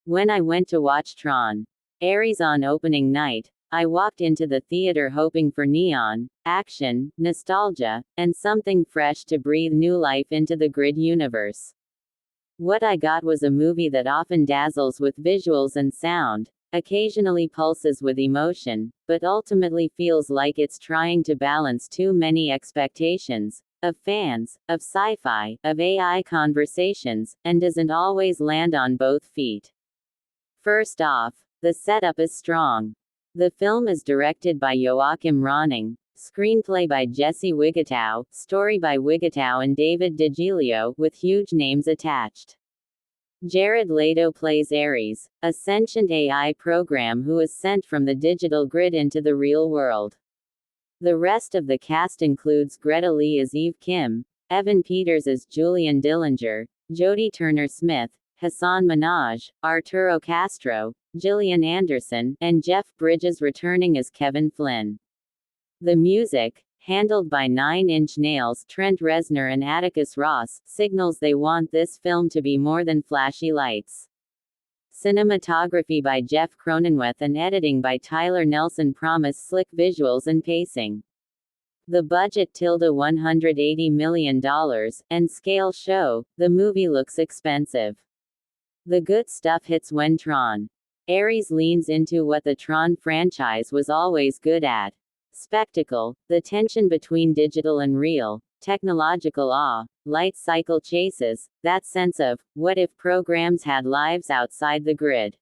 When I went to watch Tron, Ares on opening night, I walked into the theater hoping for neon, action, nostalgia, and something fresh to breathe new life into the grid universe. What I got was a movie that often dazzles with visuals and sound, occasionally pulses with emotion, but ultimately feels like it's trying to balance too many expectations of fans, of sci-fi, of AI conversations, and doesn't always land on both feet. First off, the setup is strong. The film is directed by Joachim Ronning, screenplay by Jesse Wigatow, story by Wigatow and David DiGilio, with huge names attached. Jared Leto plays Ares, a sentient AI program who is sent from the digital grid into the real world. The rest of the cast includes Greta Lee as Eve Kim, Evan Peters as Julian Dillinger, Jodie Turner-Smith, Hassan Minhaj, Arturo Castro, Gillian Anderson, and Jeff Bridges returning as Kevin Flynn. The music, handled by Nine Inch Nails' Trent Reznor and Atticus Ross, signals they want this film to be more than flashy lights. Cinematography by Jeff Cronenweth and editing by Tyler Nelson promise slick visuals and pacing. The budget $180 million, and scale show, the movie looks expensive. The good stuff hits when Tron. Ares leans into what the Tron franchise was always good at. Spectacle, the tension between digital and real, technological awe, light cycle chases, that sense of, what if programs had lives outside the grid?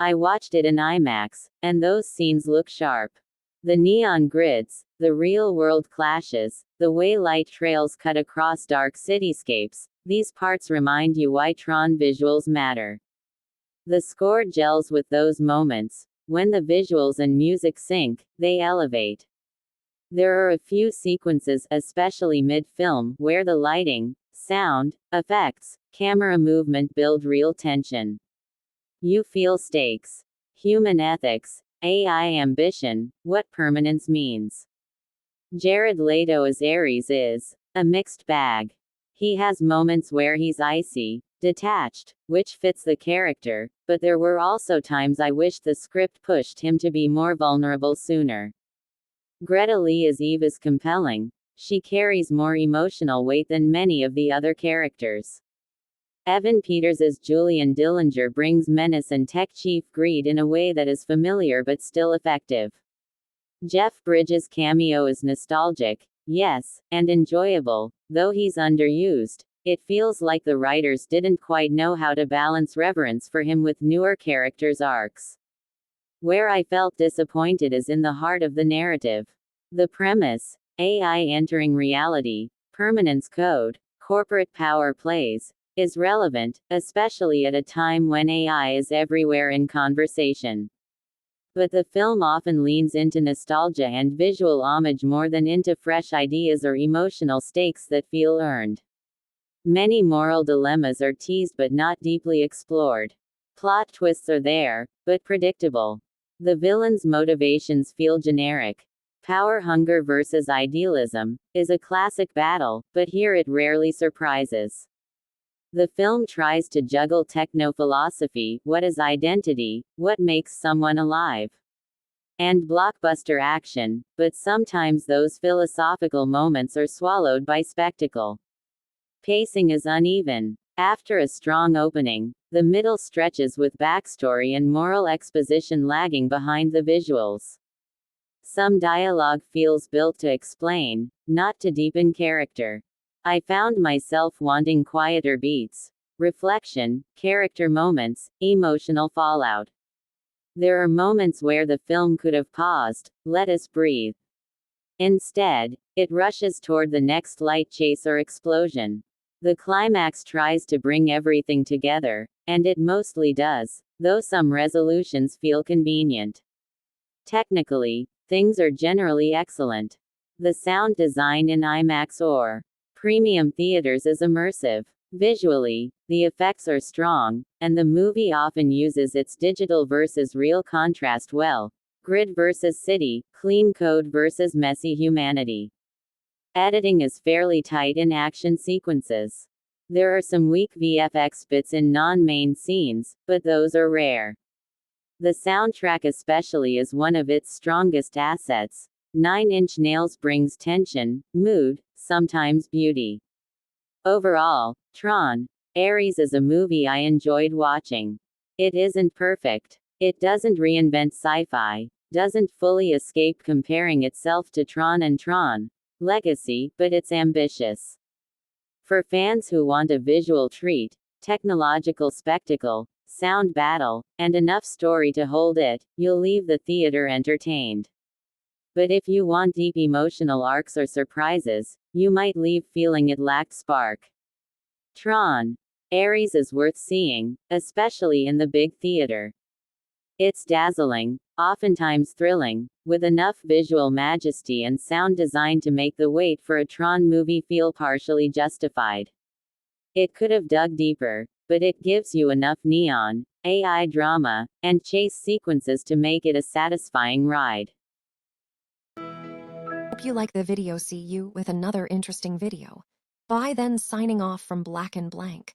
I watched it in IMAX, and those scenes look sharp. The neon grids, the real-world clashes, the way light trails cut across dark cityscapes, these parts remind you why Tron visuals matter. The score gels with those moments. When the visuals and music sync, they elevate. There are a few sequences, especially mid-film, where the lighting, sound, effects, camera movement build real tension. You feel stakes. Human ethics, AI ambition, what permanence means. Jared Leto as Ares is a mixed bag. He has moments where he's icy, detached, which fits the character, but there were also times I wished the script pushed him to be more vulnerable sooner. Greta Lee as Eve is compelling. She carries more emotional weight than many of the other characters. Evan Peters as Julian Dillinger brings menace and tech chief greed in a way that is familiar but still effective. Jeff Bridges' cameo is nostalgic, yes, and enjoyable, though he's underused. It feels like the writers didn't quite know how to balance reverence for him with newer characters' arcs. Where I felt disappointed is in the heart of the narrative. The premise, AI entering reality, permanence code, corporate power plays, is relevant, especially at a time when AI is everywhere in conversation. But the film often leans into nostalgia and visual homage more than into fresh ideas or emotional stakes that feel earned. Many moral dilemmas are teased but not deeply explored. Plot twists are there, but predictable. The villain's motivations feel generic. Power hunger versus idealism is a classic battle, but here it rarely surprises. The film tries to juggle techno-philosophy, what is identity, what makes someone alive, and blockbuster action, but sometimes those philosophical moments are swallowed by spectacle. Pacing is uneven. After a strong opening, the middle stretches with backstory and moral exposition lagging behind the visuals. Some dialogue feels built to explain, not to deepen character. I found myself wanting quieter beats, reflection, character moments, emotional fallout. There are moments where the film could have paused, let us breathe. Instead, it rushes toward the next light chase or explosion. The climax tries to bring everything together, and it mostly does, though some resolutions feel convenient. Technically, things are generally excellent. The sound design in IMAX or premium theaters is immersive. Visually, the effects are strong, and the movie often uses its digital versus real contrast well. Grid versus city, clean code versus messy humanity. Editing is fairly tight in action sequences. There are some weak VFX bits in non-main scenes, but those are rare. The soundtrack especially is one of its strongest assets. 9-Inch Nails brings tension, mood, sometimes beauty. Overall, Tron, Ares is a movie I enjoyed watching. It isn't perfect. It doesn't reinvent sci-fi, doesn't fully escape comparing itself to Tron and Tron Legacy, but it's ambitious. For fans who want a visual treat, technological spectacle, sound battle, and enough story to hold it, you'll leave the theater entertained. But if you want deep emotional arcs or surprises, you might leave feeling it lacked spark. Tron, Ares is worth seeing, especially in the big theater. It's dazzling, oftentimes thrilling, with enough visual majesty and sound design to make the wait for a Tron movie feel partially justified. It could have dug deeper, but it gives you enough neon, AI drama, and chase sequences to make it a satisfying ride. Hope you like the video. See you with another interesting video. Bye then, signing off from Black and Blank.